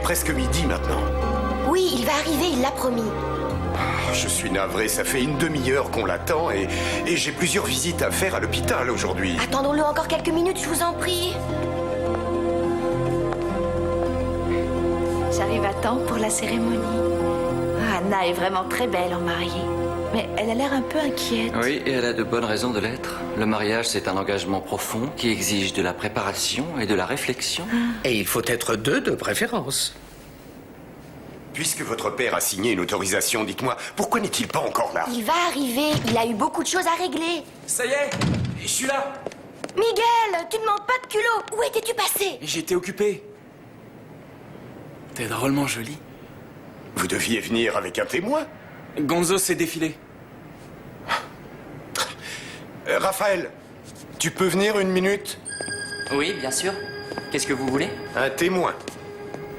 presque midi maintenant. Oui, il va arriver, il l'a promis. Je suis navré, ça fait une demi-heure qu'on l'attend et j'ai plusieurs visites à faire à l'hôpital aujourd'hui. Attendons-le encore quelques minutes, je vous en prie. J'arrive à temps pour la cérémonie. Anna est vraiment très belle en mariée. Mais elle a l'air un peu inquiète. Oui, et elle a de bonnes raisons de l'être. Le mariage, c'est un engagement profond qui exige de la préparation et de la réflexion. Et il faut être deux de préférence. Puisque votre père a signé une autorisation, dites-moi, pourquoi n'est-il pas encore là? Il va arriver, il a eu beaucoup de choses à régler. Ça y est, je suis là. Miguel, tu ne manques pas de culot. Où étais-tu passé? J'étais occupé. T'es drôlement jolie. Vous deviez venir avec un témoin? Gonzo s'est défilé. Raphaël, tu peux venir une minute? Oui, bien sûr. Qu'est-ce que vous voulez? Un témoin.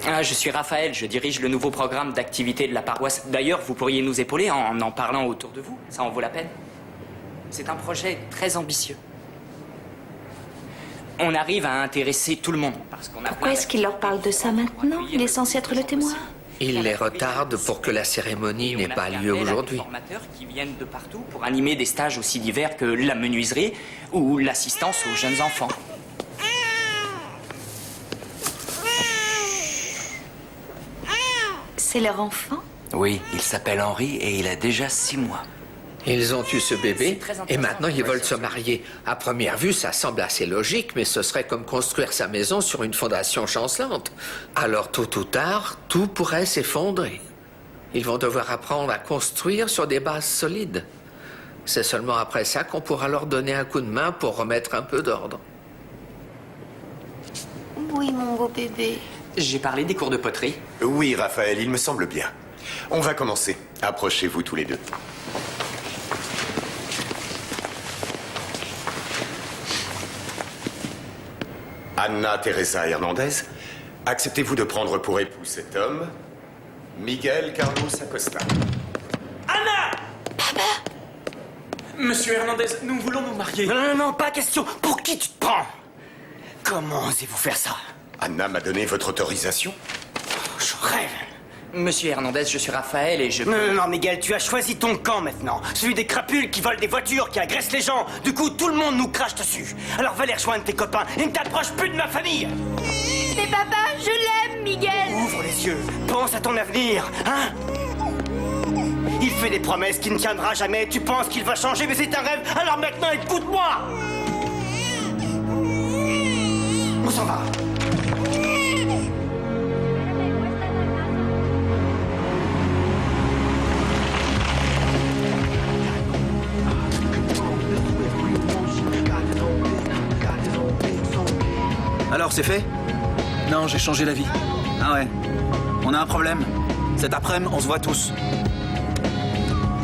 Ah, je suis Raphaël, je dirige le nouveau programme d'activité de la paroisse. D'ailleurs, vous pourriez nous épauler en parlant autour de vous. Ça en vaut la peine. C'est un projet très ambitieux. On arrive à intéresser tout le monde parce qu'on a... Pourquoi est-ce qu'il leur parle de ça maintenant? Il est censé être le témoin. Il les retarde pour que la cérémonie n'ait pas lieu aujourd'hui. Des formateurs qui viennent de partout pour animer des stages aussi divers que la menuiserie ou l'assistance aux jeunes enfants. C'est leur enfant? Oui, il s'appelle Henri et il a déjà 6 mois. Ils ont eu ce bébé très intéressant. et maintenant ils veulent se marier. À première vue, ça semble assez logique, mais ce serait comme construire sa maison sur une fondation chancelante. Alors tôt ou tard, tout pourrait s'effondrer. Ils vont devoir apprendre à construire sur des bases solides. C'est seulement après ça qu'on pourra leur donner un coup de main pour remettre un peu d'ordre. Oui, mon beau bébé. J'ai parlé des cours de poterie. Oui, Raphaël, il me semble bien. On va commencer. Approchez-vous tous les deux. Anna Teresa Hernandez, acceptez-vous de prendre pour époux cet homme, Miguel Carlos Acosta? Anna! Monsieur Hernandez, nous voulons nous marier. Non, pas question. Pour qui tu te prends? Comment osez-vous faire ça? Anna m'a donné votre autorisation? Je rêve. Monsieur Hernandez, je suis Raphaël et je... Non, Miguel, tu as choisi ton camp maintenant. Celui des crapules qui volent des voitures, qui agressent les gens. Du coup, tout le monde nous crache dessus. Alors va les rejoindre tes copains et ne t'approche plus de ma famille. Mais papa, je l'aime, Miguel! Ouvre les yeux, pense à ton avenir, hein? Il fait des promesses qu'il ne tiendra jamais. Tu penses qu'il va changer, mais c'est un rêve. Alors maintenant, écoute-moi. On s'en va. Alors, c'est fait? Non, j'ai changé d'avis. Ah ouais. On a un problème. Cet après-midi, on se voit tous.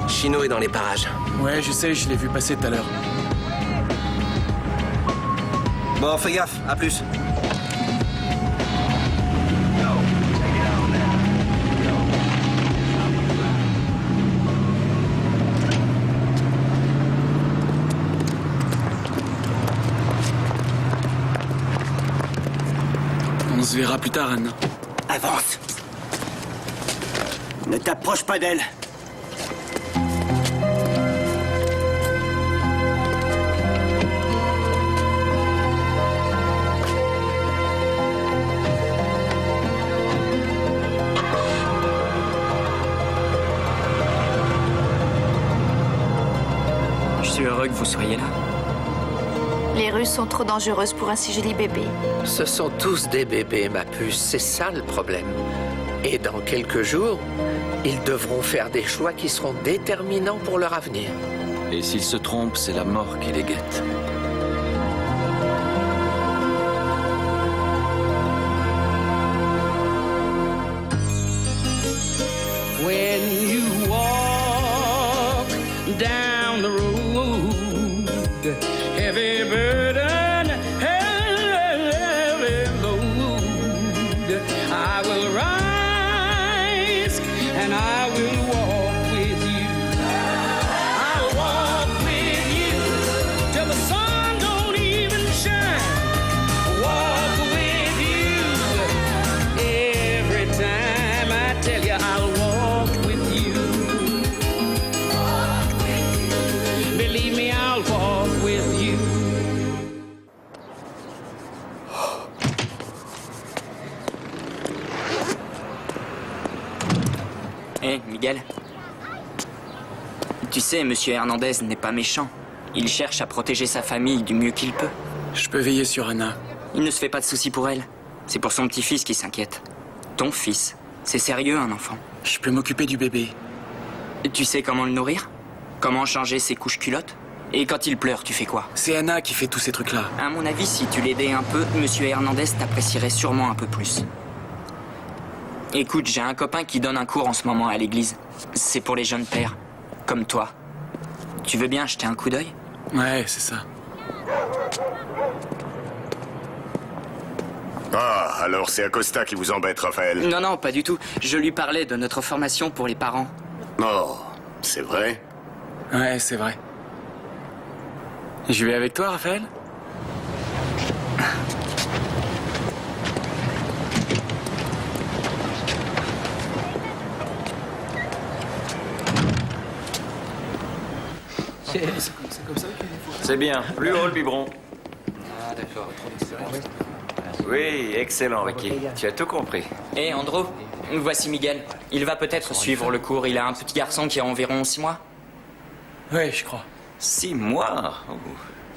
Chino est dans les parages. Ouais, je sais, je l'ai vu passer tout à l'heure. Bon, fais gaffe. À plus. On se verra plus tard, Anna. Avance. Ne t'approche pas d'elle. Je suis heureux que vous soyez là. Les rues sont trop dangereuses pour un si joli bébé. Ce sont tous des bébés, ma puce, c'est ça le problème. Et dans quelques jours, ils devront faire des choix qui seront déterminants pour leur avenir. Et s'ils se trompent, c'est la mort qui les guette. When you walk down the road, heavy burden, heavy load, I will rise and I will walk with you. I'll walk with you till the sun don't even shine. Walk with you every time. Miguel. Tu sais, Monsieur Hernandez n'est pas méchant. Il cherche à protéger sa famille du mieux qu'il peut. Je peux veiller sur Anna. Il ne se fait pas de soucis pour elle. C'est pour son petit-fils qui s'inquiète. Ton fils. C'est sérieux, un enfant. Je peux m'occuper du bébé. Tu sais comment le nourrir? Comment changer ses couches culottes? Et quand il pleure, tu fais quoi? C'est Anna qui fait tous ces trucs-là. À mon avis, si tu l'aidais un peu, Monsieur Hernandez t'apprécierait sûrement un peu plus. Écoute, j'ai un copain qui donne un cours en ce moment à l'église. C'est pour les jeunes pères, comme toi. Tu veux bien jeter un coup d'œil? Ouais, c'est ça. Ah, alors c'est Acosta qui vous embête, Raphaël. Non, non, pas du tout. Je lui parlais de notre formation pour les parents. Oh, c'est vrai? Ouais, c'est vrai. Je vais avec toi, Raphaël? C'est bien. Plus haut le biberon. Ah, d'accord. Oui, excellent, Ricky. Tu as tout compris. Hé, Andro, voici Miguel. Il va peut-être suivre le cours. Il a un petit garçon qui a environ 6 mois. Ouais, je crois. 6 mois. Oh.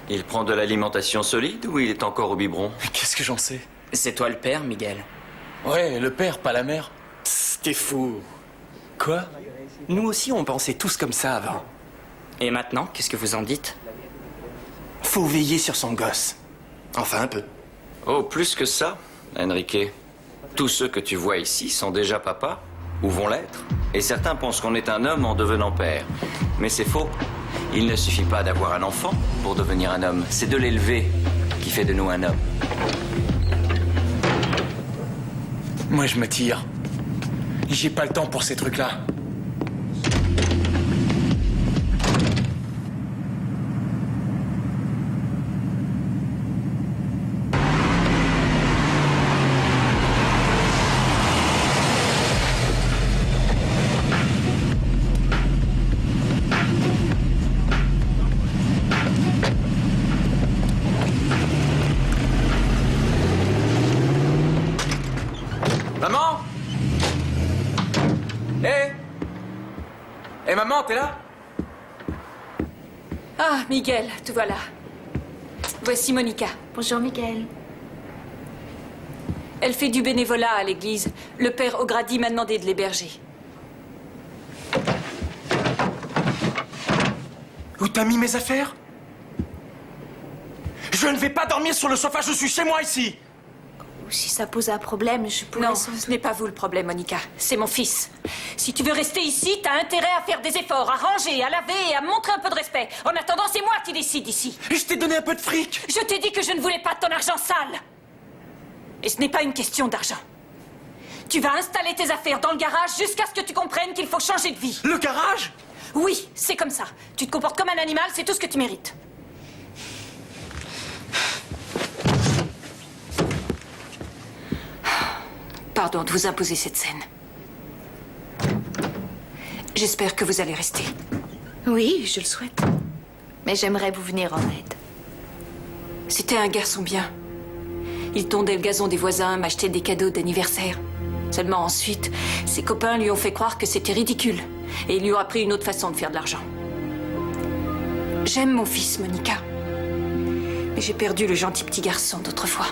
Il prend de l'alimentation solide ou il est encore au biberon? Mais qu'est-ce que j'en sais? C'est toi le père, Miguel. Ouais, le père, pas la mère. T'es fou. Quoi? Nous aussi, on pensait tous comme ça avant. Et maintenant, qu'est-ce que vous en dites? Faut veiller sur son gosse. Enfin, un peu. Oh, plus que ça, Enrique. Tous ceux que tu vois ici sont déjà papas, ou vont l'être. Et certains pensent qu'on est un homme en devenant père. Mais c'est faux. Il ne suffit pas d'avoir un enfant pour devenir un homme. C'est de l'élever qui fait de nous un homme. Moi, je me tire. J'ai pas le temps pour ces trucs-là. Maman? Hé! Hé, maman, t'es là? Ah, Miguel, te voilà. Voici Monica. Bonjour, Miguel. Elle fait du bénévolat à l'église. Le père O'Grady m'a demandé de l'héberger. Où t'as mis mes affaires? Je ne vais pas dormir sur le sofa, je suis chez moi ici. Ou si ça pose un problème, je pourrais... Non, ce n'est pas vous le problème, Monica. C'est mon fils. Si tu veux rester ici, t'as intérêt à faire des efforts, à ranger, à laver et à montrer un peu de respect. En attendant, c'est moi qui décide ici. Et je t'ai donné un peu de fric. Je t'ai dit que je ne voulais pas de ton argent sale. Et ce n'est pas une question d'argent. Tu vas installer tes affaires dans le garage jusqu'à ce que tu comprennes qu'il faut changer de vie. Le garage? Oui, c'est comme ça. Tu te comportes comme un animal, c'est tout ce que tu mérites. Pardon de vous imposer cette scène. J'espère que vous allez rester. Oui, je le souhaite. Mais j'aimerais vous venir en aide. C'était un garçon bien. Il tondait le gazon des voisins, m'achetait des cadeaux d'anniversaire. Seulement ensuite, ses copains lui ont fait croire que c'était ridicule. Et il lui ont appris une autre façon de faire de l'argent. J'aime mon fils, Monica. Mais j'ai perdu le gentil petit garçon d'autrefois.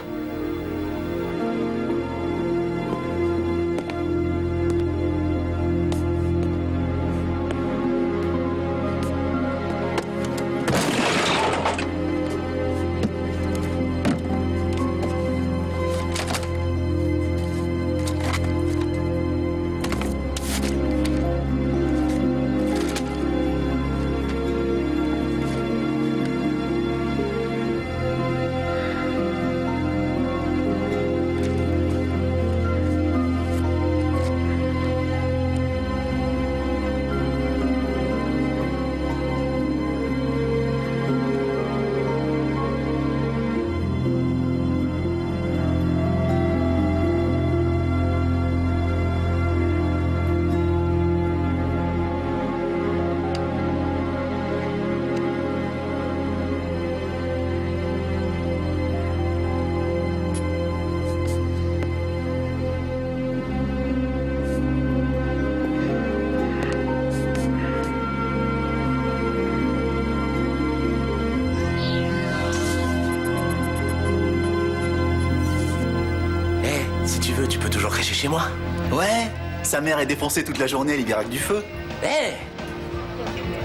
chez moi? Ouais, sa mère est défoncée toute la journée, elle y viraque du feu. Eh!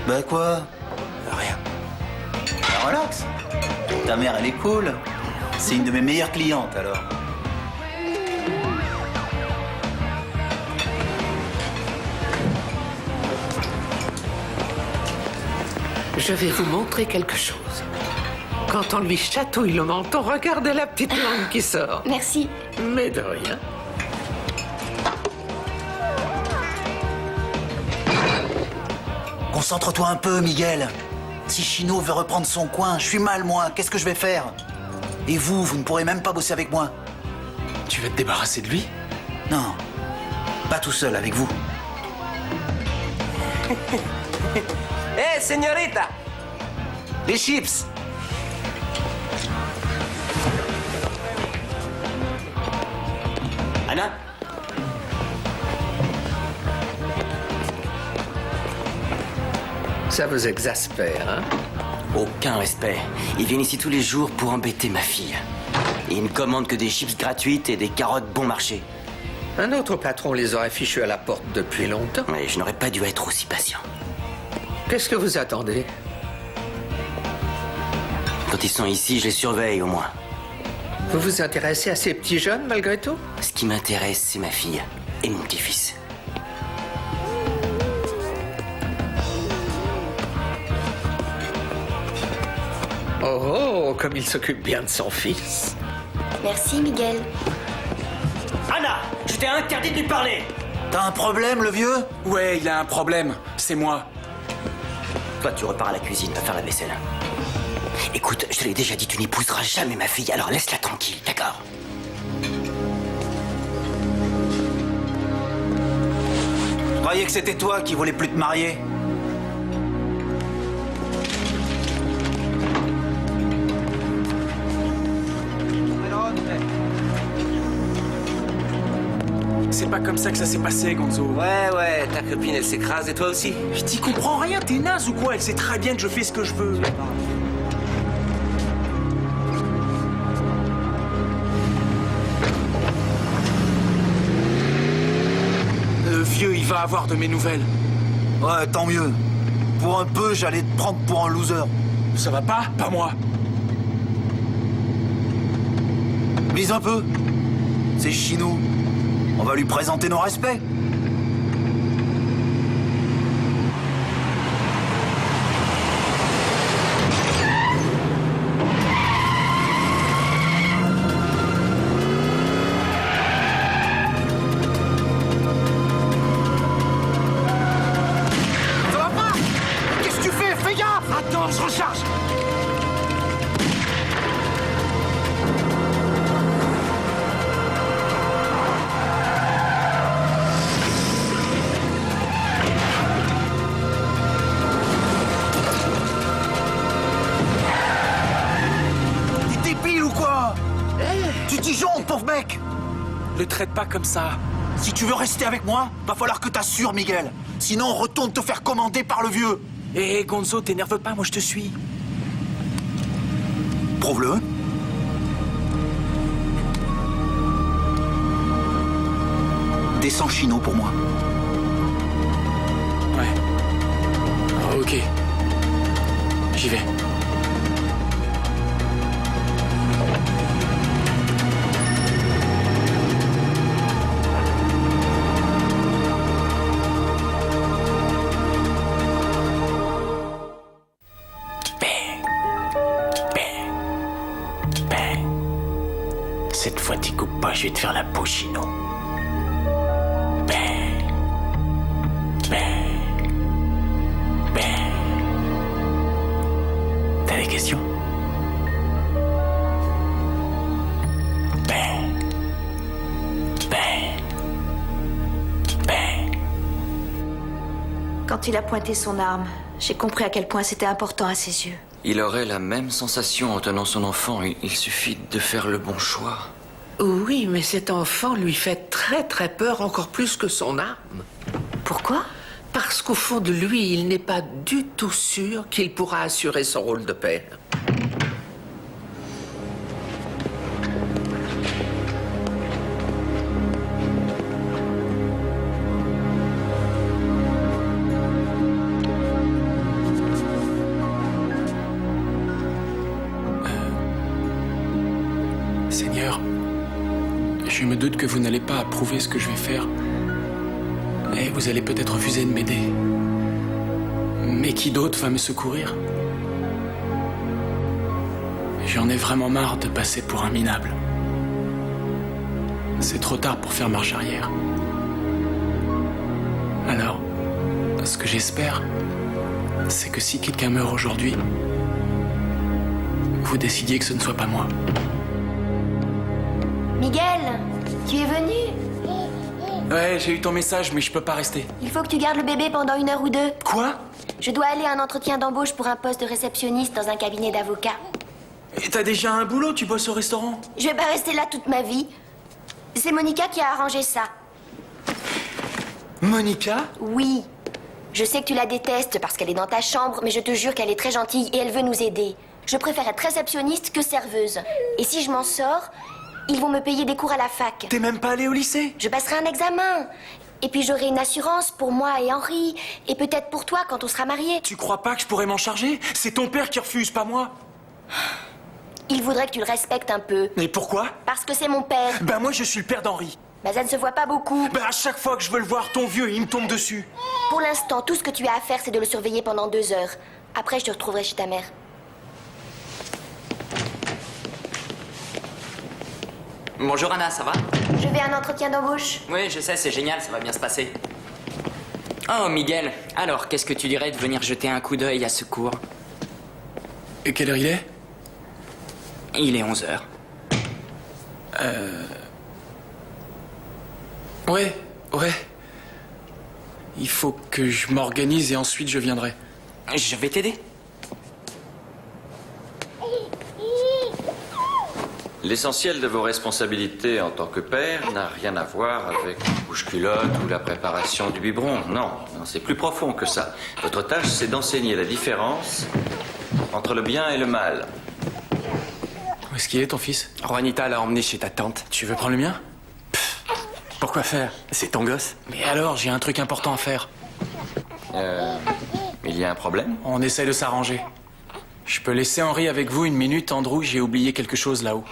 Bah quoi? Rien. Bah relax. Ta mère, elle est cool. C'est une de mes meilleures clientes, alors. Je vais vous montrer quelque chose. Quand on lui chatouille le menton, regardez la petite langue qui sort. Merci. Mais de rien. Concentre-toi un peu, Miguel. Si Chino veut reprendre son coin, je suis mal, moi. Qu'est-ce que je vais faire? Et vous ne pourrez même pas bosser avec moi. Tu veux te débarrasser de lui? Non, pas tout seul, avec vous. Eh, señorita! Les chips! Anna? Ça vous exaspère, hein? Aucun respect. Ils viennent ici tous les jours pour embêter ma fille. Et ils ne commandent que des chips gratuites et des carottes bon marché. Un autre patron les aurait fichus à la porte depuis longtemps. Mais je n'aurais pas dû être aussi patient. Qu'est-ce que vous attendez? Quand ils sont ici, je les surveille au moins. Vous vous intéressez à ces petits jeunes, malgré tout? Ce qui m'intéresse, c'est ma fille et mon petit-fils. Oh, comme il s'occupe bien de son fils. Merci, Miguel. Anna, je t'ai interdit de lui parler. T'as un problème, le vieux? Ouais, il a un problème. C'est moi. Toi, tu repars à la cuisine, va faire la vaisselle. Écoute, je te l'ai déjà dit, tu n'épouseras jamais ma fille, alors laisse-la tranquille, d'accord? Je croyais que c'était toi qui voulais plus te marier. C'est pas comme ça que ça s'est passé, Gonzo. Ouais, ta copine, elle s'écrase et toi aussi? Je t'y comprends rien, t'es naze ou quoi? Elle sait très bien que je fais ce que je veux. Le vieux, il va avoir de mes nouvelles. Ouais, tant mieux. Pour un peu, j'allais te prendre pour un loser. Ça va pas? Pas moi. Lise un peu. C'est Chino. On va lui présenter nos respects. Ça va pas? Qu'est-ce que tu fais? Fais gaffe! Attends, je recharge. T'es débile ou quoi? Tu t'y jonques, pauvre mec! Le traite pas comme ça. Si tu veux rester avec moi, va falloir que t'assures, Miguel. Sinon, retourne te faire commander par le vieux. Hé, Gonzo, t'énerve pas, moi je te suis. Prouve-le. Descends Chino pour moi. Ouais. Ok. J'y vais. Cette fois, t'y coupes pas, je vais te faire la peau, Chino. Ben. T'as des questions? Quand il a pointé son arme, j'ai compris à quel point c'était important à ses yeux. Il aurait la même sensation en tenant son enfant. Il suffit de faire le bon choix. Oui, mais cet enfant lui fait très très peur, encore plus que son arme. Pourquoi? Parce qu'au fond de lui, il n'est pas du tout sûr qu'il pourra assurer son rôle de père. Seigneur, je me doute que vous n'allez pas approuver ce que je vais faire. Et vous allez peut-être refuser de m'aider. Mais qui d'autre va me secourir? J'en ai vraiment marre de passer pour un minable. C'est trop tard pour faire marche arrière. Alors, ce que j'espère, c'est que si quelqu'un meurt aujourd'hui, vous décidiez que ce ne soit pas moi. Miguel, tu es venu? Ouais, j'ai eu ton message, mais je peux pas rester. Il faut que tu gardes le bébé pendant 1 heure ou 2. Quoi? Je dois aller à un entretien d'embauche pour un poste de réceptionniste dans un cabinet d'avocat. Et t'as déjà un boulot, tu bosses au restaurant? Je vais pas rester là toute ma vie. C'est Monica qui a arrangé ça. Monica? Oui. Je sais que tu la détestes parce qu'elle est dans ta chambre, mais je te jure qu'elle est très gentille et elle veut nous aider. Je préfère être réceptionniste que serveuse. Et si je m'en sors, ils vont me payer des cours à la fac. T'es même pas allé au lycée? Je passerai un examen. Et puis j'aurai une assurance pour moi et Henri. Et peut-être pour toi quand on sera mariés. Tu crois pas que je pourrais m'en charger? C'est ton père qui refuse, pas moi. Il voudrait que tu le respectes un peu. Mais pourquoi? Parce que c'est mon père. Ben moi je suis le père d'Henri. Ben ça ne se voit pas beaucoup. Ben à chaque fois que je veux le voir, ton vieux, il me tombe dessus. Pour l'instant, tout ce que tu as à faire, c'est de le surveiller pendant 2 heures. Après, je te retrouverai chez ta mère. Bonjour Anna, ça va? Je vais à un entretien d'embauche. Oui, je sais, c'est génial, ça va bien se passer. Oh, Miguel, alors, qu'est-ce que tu dirais de venir jeter un coup d'œil à ce cours? Et quelle heure il est? Il est 11h. Ouais. Il faut que je m'organise et ensuite je viendrai. Je vais t'aider. L'essentiel de vos responsabilités en tant que père n'a rien à voir avec la couche-culotte ou la préparation du biberon. Non, c'est plus profond que ça. Votre tâche, c'est d'enseigner la différence entre le bien et le mal. Où est-ce qu'il est, ton fils? Juanita l'a emmené chez ta tante. Tu veux prendre le mien? Pourquoi faire? C'est ton gosse. Mais alors, j'ai un truc important à faire. Il y a un problème? On essaie de s'arranger. Je peux laisser Henri avec vous 1 minute, Andrew? J'ai oublié quelque chose là-haut.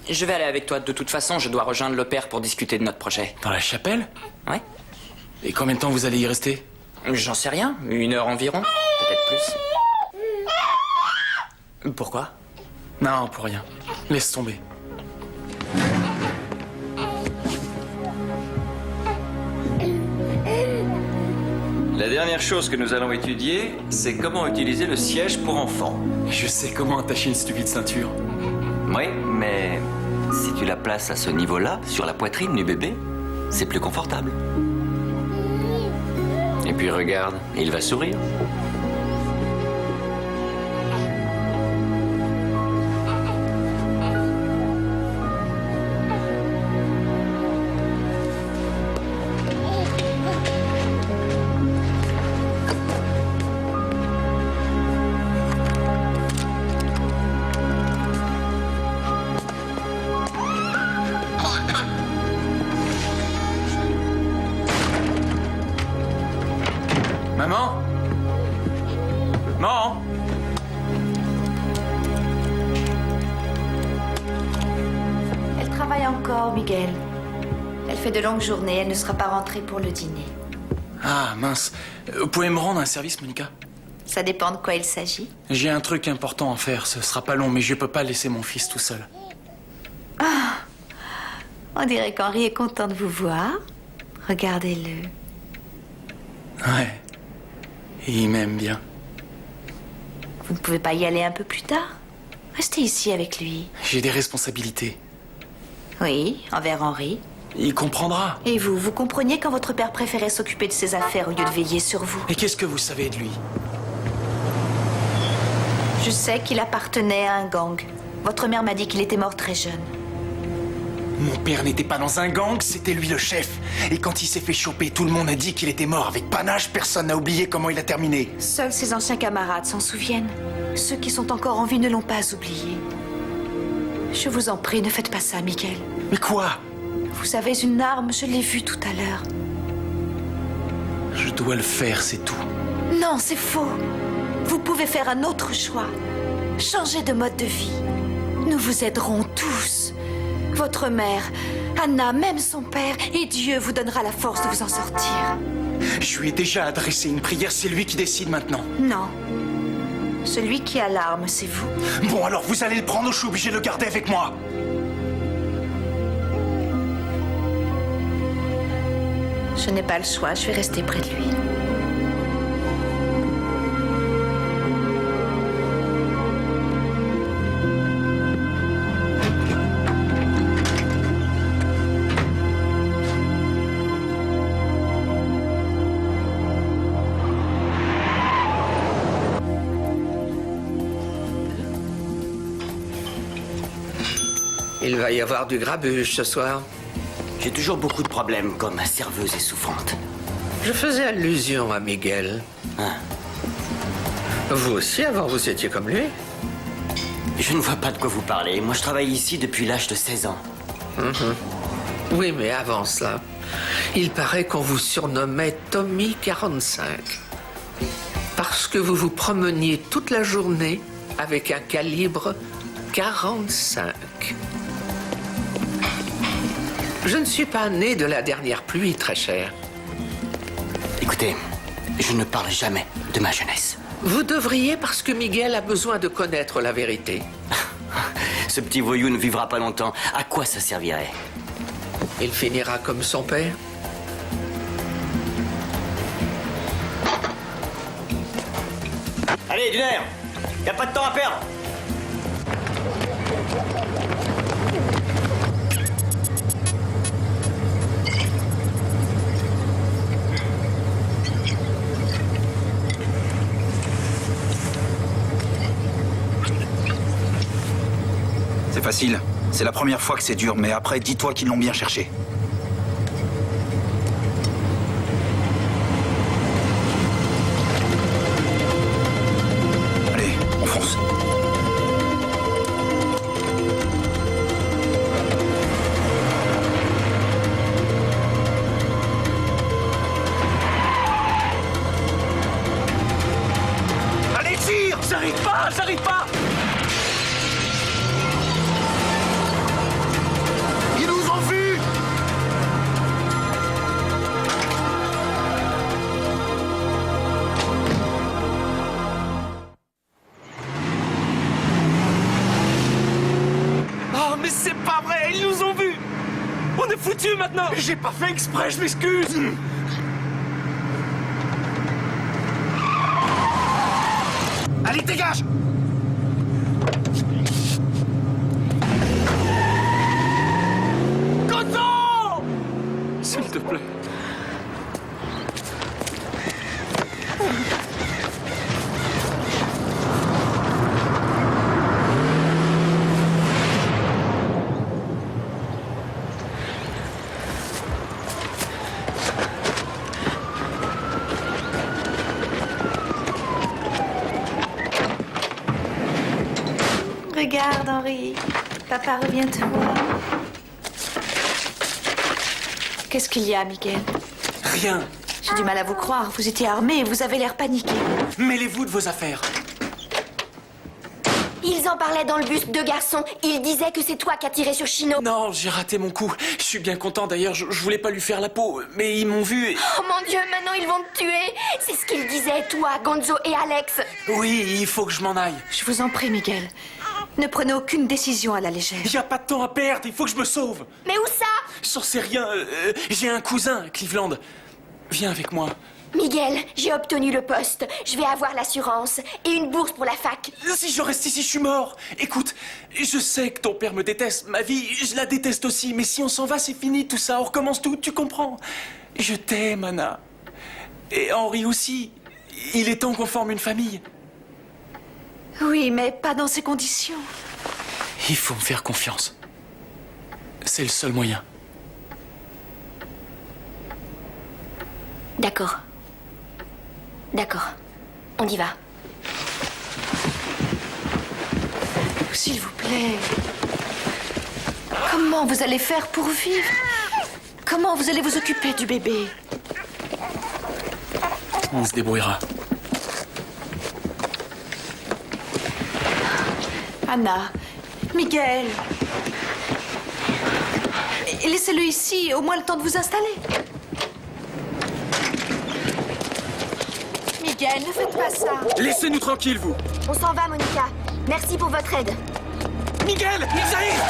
Je vais aller avec toi. De toute façon, je dois rejoindre le père pour discuter de notre projet. Dans la chapelle? Ouais. Et combien de temps vous allez y rester? J'en sais rien. 1 heure environ. Peut-être plus. Pourquoi? Non, pour rien. Laisse tomber. La dernière chose que nous allons étudier, c'est comment utiliser le siège pour enfants. Je sais comment attacher une stupide ceinture. Oui, mais si tu la places à ce niveau-là, sur la poitrine du bébé, c'est plus confortable. Et puis regarde, il va sourire. Maman? Maman? Elle travaille encore, Miguel. Elle fait de longues journées, elle ne sera pas rentrée pour le dîner. Ah, mince. Vous pouvez me rendre un service, Monica? Ça dépend de quoi il s'agit. J'ai un truc important à faire, ce sera pas long, mais je peux pas laisser mon fils tout seul. Ah! On dirait qu'Henri est content de vous voir. Regardez-le. Ouais. Et il m'aime bien. Vous ne pouvez pas y aller un peu plus tard? Restez ici avec lui. J'ai des responsabilités. Oui, envers Henri. Il comprendra. Et vous, vous compreniez quand votre père préférait s'occuper de ses affaires au lieu de veiller sur vous? Et qu'est-ce que vous savez de lui? Je sais qu'il appartenait à un gang. Votre mère m'a dit qu'il était mort très jeune. Mon père n'était pas dans un gang, c'était lui le chef. Et quand il s'est fait choper, tout le monde a dit qu'il était mort. Avec panache, personne n'a oublié comment il a terminé. Seuls ses anciens camarades s'en souviennent. Ceux qui sont encore en vie ne l'ont pas oublié. Je vous en prie, ne faites pas ça, Miguel. Mais quoi? Vous avez une arme, je l'ai vue tout à l'heure. Je dois le faire, c'est tout. Non, c'est faux. Vous pouvez faire un autre choix. Changer de mode de vie. Nous vous aiderons tous. Votre mère, Anna, même son père, et Dieu vous donnera la force de vous en sortir. Je lui ai déjà adressé une prière, c'est lui qui décide maintenant. Non. Celui qui a l'arme, c'est vous. Bon, alors vous allez le prendre ou je suis obligé de le garder avec moi? Je n'ai pas le choix, je vais rester près de lui. Il va y avoir du grabuge ce soir. J'ai toujours beaucoup de problèmes, comme ma serveuse est souffrante. Je faisais allusion à Miguel. Hein? Vous aussi, avant, vous étiez comme lui? Je ne vois pas de quoi vous parlez. Moi, je travaille ici depuis l'âge de 16 ans. Oui, mais avant cela, il paraît qu'on vous surnommait Tommy 45. Parce que vous vous promeniez toute la journée avec un calibre 45. Je ne suis pas né de la dernière pluie, très cher. Écoutez, je ne parle jamais de ma jeunesse. Vous devriez parce que Miguel a besoin de connaître la vérité. Ce petit voyou ne vivra pas longtemps. À quoi ça servirait? Il finira comme son père. Allez, Duner, y a pas de temps à perdre. C'est facile. C'est la première fois que c'est dur, mais après, dis-toi qu'ils l'ont bien cherché. Allez, on fonce. Allez, tire! J'arrive pas, j'arrive pas! Ils nous ont vus! Oh, mais c'est pas vrai, ils nous ont vus. On est foutus maintenant. J'ai pas fait exprès, je m'excuse! Allez, dégage! Coton! S'il te plaît. Regarde, Henri. Papa revient te voir. Qu'est-ce qu'il y a, Miguel? Rien. J'ai du mal à vous croire. Vous étiez armé et vous avez l'air paniqué. Mêlez-vous de vos affaires. Ils en parlaient dans le bus, deux garçons. Ils disaient que c'est toi qui as tiré sur Chino. Non, j'ai raté mon coup. Je suis bien content d'ailleurs, je voulais pas lui faire la peau, mais ils m'ont vu et... Oh mon Dieu, maintenant ils vont te tuer. C'est ce qu'ils disaient, toi, Gonzo et Alex. Oui, il faut que je m'en aille. Je vous en prie, Miguel. Ne prenez aucune décision à la légère. Il y a pas de temps à perdre, il faut que je me sauve. Mais où ça? J'en sais rien, j'ai un cousin, Cleveland. Viens avec moi. Miguel, j'ai obtenu le poste. Je vais avoir l'assurance et une bourse pour la fac. Si je reste ici, je suis mort. Écoute, je sais que ton père me déteste. Ma vie, je la déteste aussi. Mais si on s'en va, c'est fini tout ça. On recommence tout, tu comprends? Je t'aime, Anna. Et Henri aussi. Il est temps qu'on forme une famille. Oui, mais pas dans ces conditions. Il faut me faire confiance. C'est le seul moyen. D'accord. D'accord. On y va. S'il vous plaît. Comment vous allez faire pour vivre? Comment vous allez vous occuper du bébé? On se débrouillera. Anna, Miguel. Laissez-le ici, au moins le temps de vous installer. Miguel, ne faites pas ça. Laissez-nous tranquilles, vous. On s'en va, Monica. Merci pour votre aide. Miguel, ils arrivent!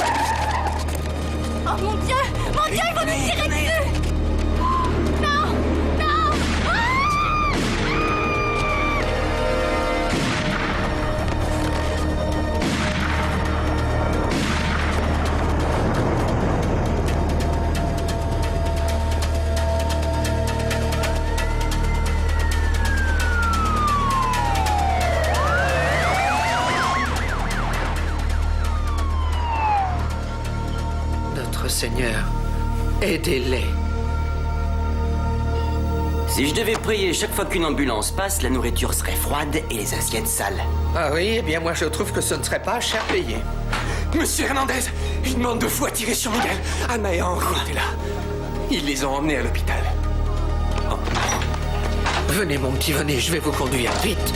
Oh mon Dieu! Mon Dieu, ils vont nous tirer dessus! Non! Non! Notre Seigneur, aidez-les. Si je devais prier chaque fois qu'une ambulance passe, la nourriture serait froide et les assiettes sales. Ah oui, eh bien moi je trouve que ce ne serait pas cher payé. Monsieur Hernandez, une bande de fous a tiré sur Miguel. Anna et Henri étaient là. Ils les ont emmenés à l'hôpital. Oh. Venez mon petit, venez, je vais vous conduire vite.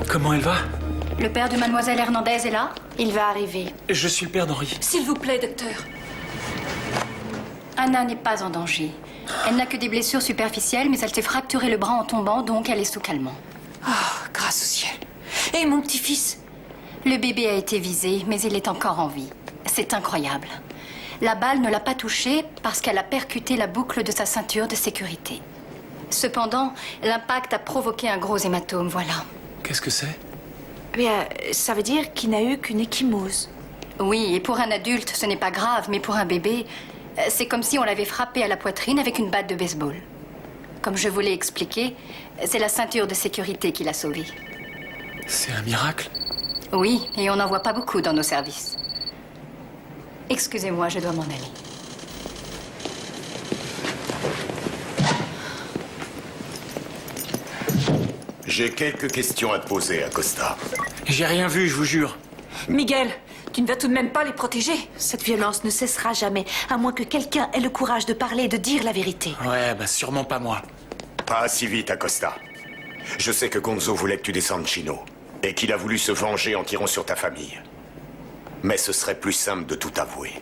Comment elle va? Le père de mademoiselle Hernandez est là? Il va arriver. Je suis le père d'Henri. S'il vous plaît, docteur. Anna n'est pas en danger. Elle n'a que des blessures superficielles, mais elle s'est fracturé le bras en tombant, donc elle est sous calmant. Oh, grâce au ciel. Et mon petit-fils? Le bébé a été visé, mais il est encore en vie. C'est incroyable. La balle ne l'a pas touché parce qu'elle a percuté la boucle de sa ceinture de sécurité. Cependant, l'impact a provoqué un gros hématome, voilà. Qu'est-ce que c'est? Bien, ça veut dire qu'il n'a eu qu'une ecchymose. Oui, et pour un adulte, ce n'est pas grave, mais pour un bébé, c'est comme si on l'avait frappé à la poitrine avec une batte de baseball. Comme je vous l'ai expliqué, c'est la ceinture de sécurité qui l'a sauvé. C'est un miracle? Oui, et on n'en voit pas beaucoup dans nos services. Excusez-moi, je dois m'en aller. J'ai quelques questions à te poser, Acosta. J'ai rien vu, je vous jure. Miguel, tu ne vas tout de même pas les protéger? Cette violence ne cessera jamais, à moins que quelqu'un ait le courage de parler et de dire la vérité. Ouais, bah sûrement pas moi. Pas si vite, Acosta. Je sais que Gonzo voulait que tu descendes Chino, et qu'il a voulu se venger en tirant sur ta famille. Mais ce serait plus simple de tout avouer.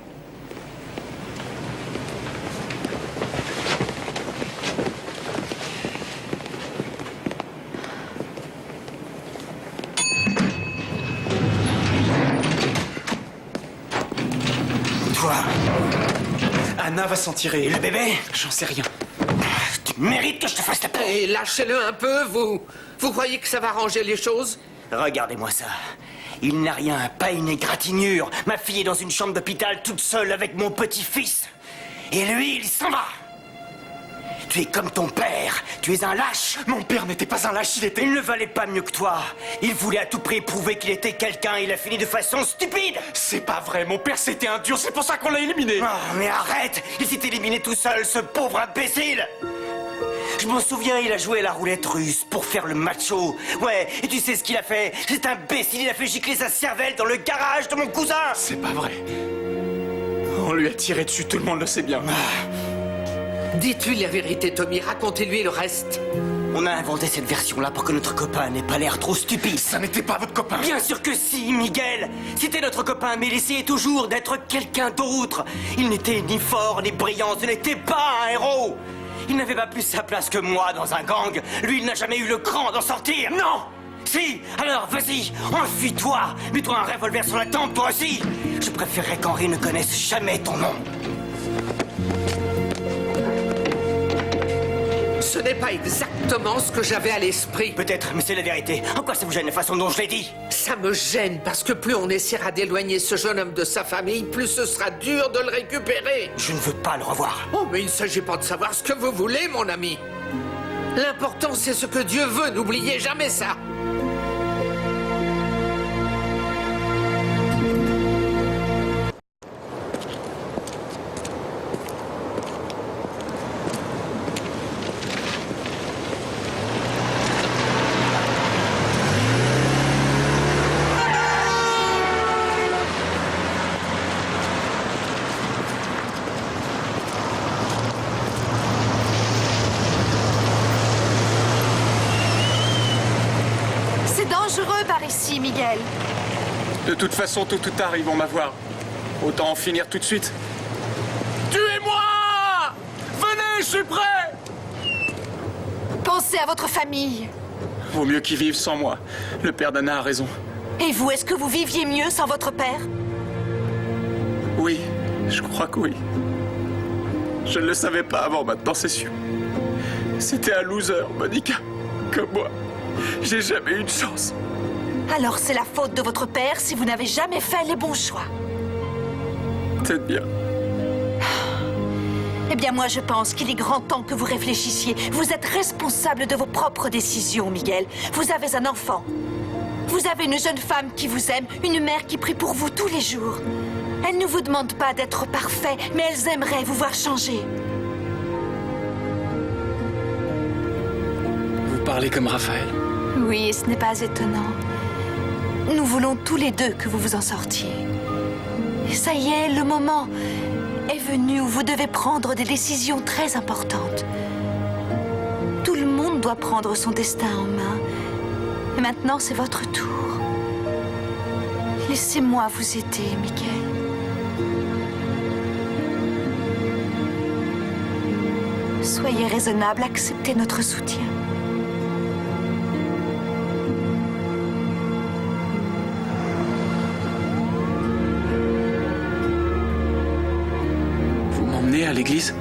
Toi, Anna va s'en tirer. et le bébé? J'en sais rien. Tu mérites que je te fasse la paix. Et lâchez-le un peu, vous. Vous croyez que ça va ranger les choses? Regardez-moi ça. Il n'a rien, pas une égratignure. Ma fille est dans une chambre d'hôpital toute seule avec mon petit-fils. Et lui, il s'en va. Tu es comme ton père. Tu es un lâche. Mon père n'était pas un lâche, il était... Il ne valait pas mieux que toi. Il voulait à tout prix prouver qu'il était quelqu'un. Il a fini de façon stupide. C'est pas vrai, mon père c'était un dur, c'est pour ça qu'on l'a éliminé. Oh, mais arrête. Il s'est éliminé tout seul, ce pauvre imbécile. Je m'en souviens, il a joué à la roulette russe pour faire le macho. Ouais, et tu sais ce qu'il a fait? Cet imbécile, il a fait gicler sa cervelle dans le garage de mon cousin. C'est pas vrai. On lui a tiré dessus, tout le monde le sait bien. Dites-lui la vérité, Tommy, racontez-lui le reste. On a inventé cette version-là pour que notre copain n'ait pas l'air trop stupide. Ça n'était pas votre copain. Bien sûr que si, Miguel. C'était notre copain, mais il essayait toujours d'être quelqu'un d'autre. Il n'était ni fort ni brillant, ce n'était pas un héros. Il n'avait pas plus sa place que moi dans un gang. Lui, il n'a jamais eu le cran d'en sortir. Non! Si! Alors, vas-y, enfuis-toi! Mets-toi un revolver sur la tempe, toi aussi! Je préférerais qu'Henri ne connaisse jamais ton nom. Ce n'est pas exactement ce que j'avais à l'esprit. Peut-être, mais c'est la vérité. En quoi ça vous gêne la façon dont je l'ai dit? Ça me gêne parce que plus on essaiera d'éloigner ce jeune homme de sa famille, plus ce sera dur de le récupérer. Je ne veux pas le revoir. Oh, mais il ne s'agit pas de savoir ce que vous voulez, mon ami. L'important, c'est ce que Dieu veut. N'oubliez jamais ça. C'est dangereux par ici, Miguel. De toute façon, tôt ou tard, ils vont m'avoir. Autant en finir tout de suite. Tuez-moi! Venez, je suis prêt! Pensez à votre famille. Vaut mieux qu'ils vivent sans moi. Le père d'Anna a raison. Et vous, est-ce que vous viviez mieux sans votre père? Oui, je crois que oui. Je ne le savais pas avant, maintenant c'est sûr. C'était un loser, Monica. Comme moi. J'ai jamais eu de chance. Alors c'est la faute de votre père si vous n'avez jamais fait les bons choix. Peut-être bien. Eh bien moi je pense qu'il est grand temps que vous réfléchissiez. Vous êtes responsable de vos propres décisions, Miguel. Vous avez un enfant. Vous avez une jeune femme qui vous aime, une mère qui prie pour vous tous les jours. Elles ne vous demandent pas d'être parfait, mais elles aimeraient vous voir changer. Vous parlez comme Raphaël. Oui, ce n'est pas étonnant. Nous voulons tous les deux que vous vous en sortiez. Et ça y est, le moment est venu où vous devez prendre des décisions très importantes. Tout le monde doit prendre son destin en main. Et maintenant, c'est votre tour. Laissez-moi vous aider, Miguel. Soyez raisonnable, acceptez notre soutien. Vous m'emmenez à l'église?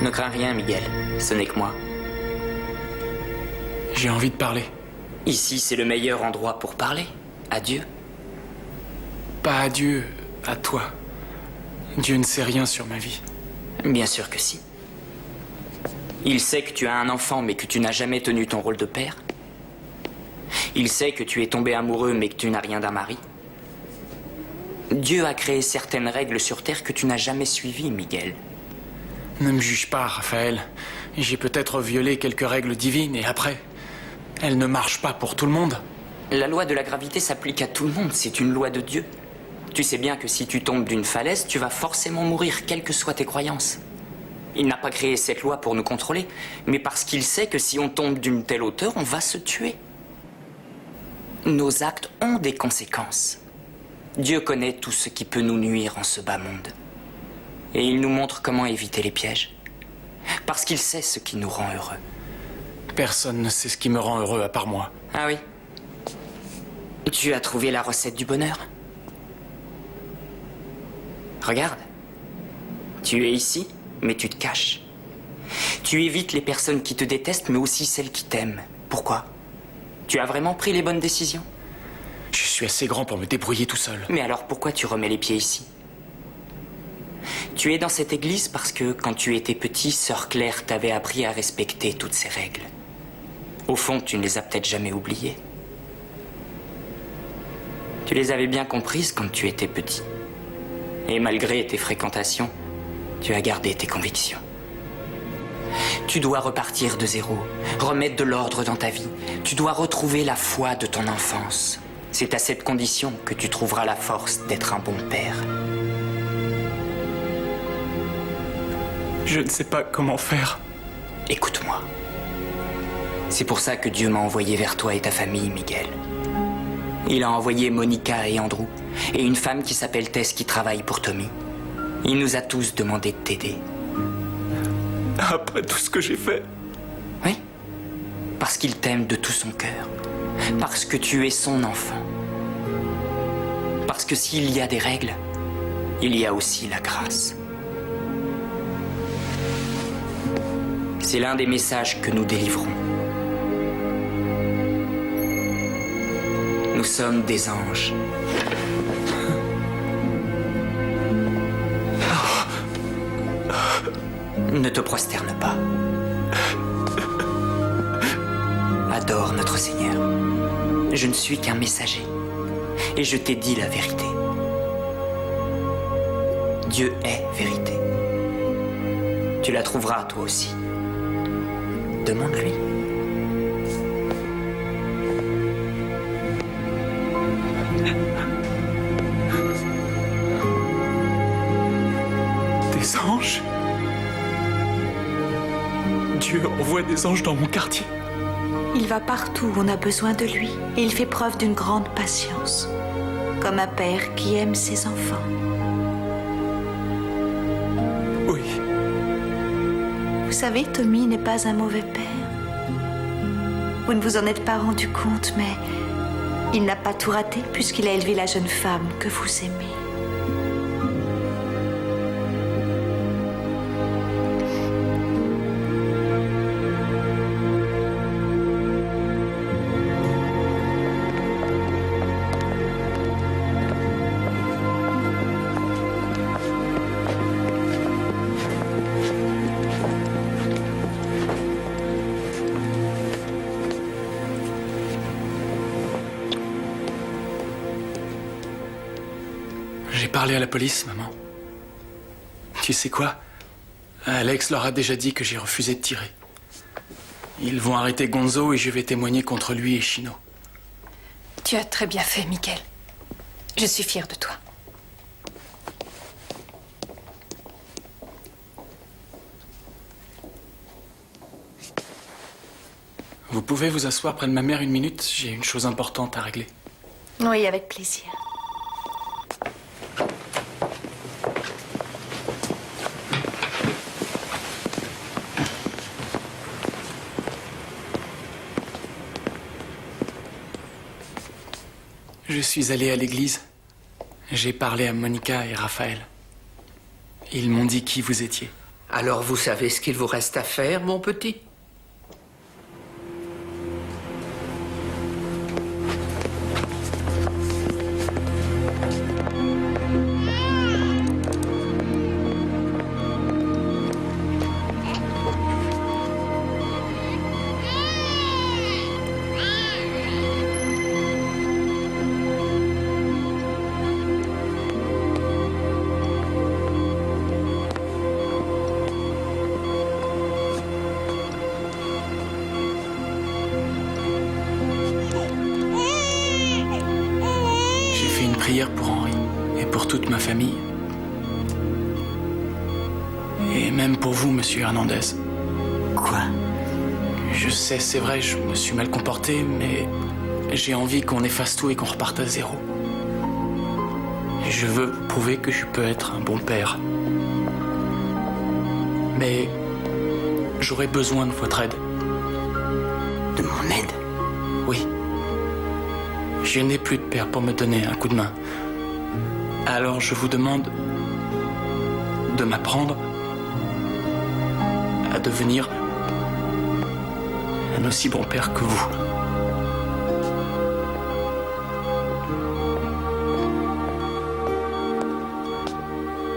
Ne crains rien, Miguel. Ce n'est que moi. J'ai envie de parler. Ici, c'est le meilleur endroit pour parler. À Dieu. Pas à Dieu, à toi. Dieu ne sait rien sur ma vie. Bien sûr que si. Il sait que tu as un enfant, mais que tu n'as jamais tenu ton rôle de père. Il sait que tu es tombé amoureux, mais que tu n'as rien d'un mari. Dieu a créé certaines règles sur Terre que tu n'as jamais suivies, Miguel. Ne me juge pas, Raphaël. J'ai peut-être violé quelques règles divines et après, elles ne marchent pas pour tout le monde. La loi de la gravité s'applique à tout le monde, c'est une loi de Dieu. Tu sais bien que si tu tombes d'une falaise, tu vas forcément mourir, quelles que soient tes croyances. Il n'a pas créé cette loi pour nous contrôler, mais parce qu'il sait que si on tombe d'une telle hauteur, on va se tuer. Nos actes ont des conséquences. Dieu connaît tout ce qui peut nous nuire en ce bas monde. Et il nous montre comment éviter les pièges. Parce qu'il sait ce qui nous rend heureux. Personne ne sait ce qui me rend heureux à part moi. Ah oui? Tu as trouvé la recette du bonheur? Regarde. Tu es ici, mais tu te caches. Tu évites les personnes qui te détestent, mais aussi celles qui t'aiment. Pourquoi? Tu as vraiment pris les bonnes décisions? Je suis assez grand pour me débrouiller tout seul. Mais alors pourquoi tu remets les pieds ici? Tu es dans cette église parce que, quand tu étais petit, Sœur Claire t'avait appris à respecter toutes ces règles. Au fond, tu ne les as peut-être jamais oubliées. Tu les avais bien comprises quand tu étais petit. Et malgré tes fréquentations, tu as gardé tes convictions. Tu dois repartir de zéro, remettre de l'ordre dans ta vie. Tu dois retrouver la foi de ton enfance. C'est à cette condition que tu trouveras la force d'être un bon père. Je ne sais pas comment faire. Écoute-moi. C'est pour ça que Dieu m'a envoyé vers toi et ta famille, Miguel. Il a envoyé Monica et Andrew, et une femme qui s'appelle Tess qui travaille pour Tommy. Il nous a tous demandé de t'aider. Après tout ce que j'ai fait. Oui, parce qu'il t'aime de tout son cœur. Parce que tu es son enfant. Parce que s'il y a des règles, il y a aussi la grâce. C'est l'un des messages que nous délivrons. Nous sommes des anges. Ne te prosterne pas. Adore notre Seigneur. Je ne suis qu'un messager. Et je t'ai dit la vérité. Dieu est vérité. Tu la trouveras toi aussi. Demande-lui. Des anges? Dieu envoie des anges dans mon quartier. Il va partout où on a besoin de lui. Et il fait preuve d'une grande patience. Comme un père qui aime ses enfants. Oui. Vous savez, Tommy n'est pas un mauvais père. Vous ne vous en êtes pas rendu compte, mais il n'a pas tout raté puisqu'il a élevé la jeune femme que vous aimez. J'ai parlé à la police, maman. Tu sais quoi? Alex leur a déjà dit que j'ai refusé de tirer. Ils vont arrêter Gonzo et je vais témoigner contre lui et Chino. Tu as très bien fait, Miguel. Je suis fière de toi. Vous pouvez vous asseoir près de ma mère une minute? J'ai une chose importante à régler. Oui, avec plaisir. Je suis allé à l'église. J'ai parlé à Monica et Raphaël. Ils m'ont dit qui vous étiez. Alors vous savez ce qu'il vous reste à faire, mon petit? Prière pour Henri et pour toute ma famille. Et même pour vous, monsieur Hernandez. Quoi? Je sais, c'est vrai, je me suis mal comporté, mais j'ai envie qu'on efface tout et qu'on reparte à zéro. Et je veux prouver que je peux être un bon père. Mais j'aurais besoin de votre aide. De mon aide? Oui. Je n'ai plus de père pour me donner un coup de main. Alors je vous demande de m'apprendre à devenir un aussi bon père que vous.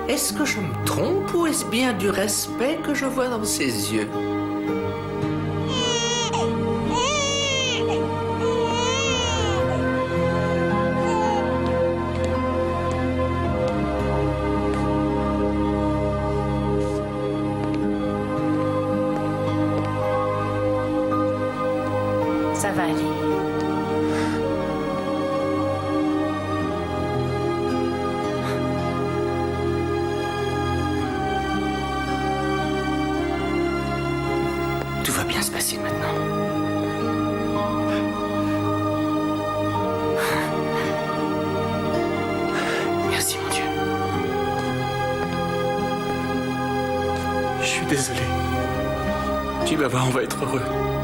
Est-ce que je me trompe ou est-ce bien du respect que je vois dans ses yeux? Ça va aller. Tout va bien se passer maintenant. Merci, mon Dieu. suis désolé. Tu vas voir, on va être heureux.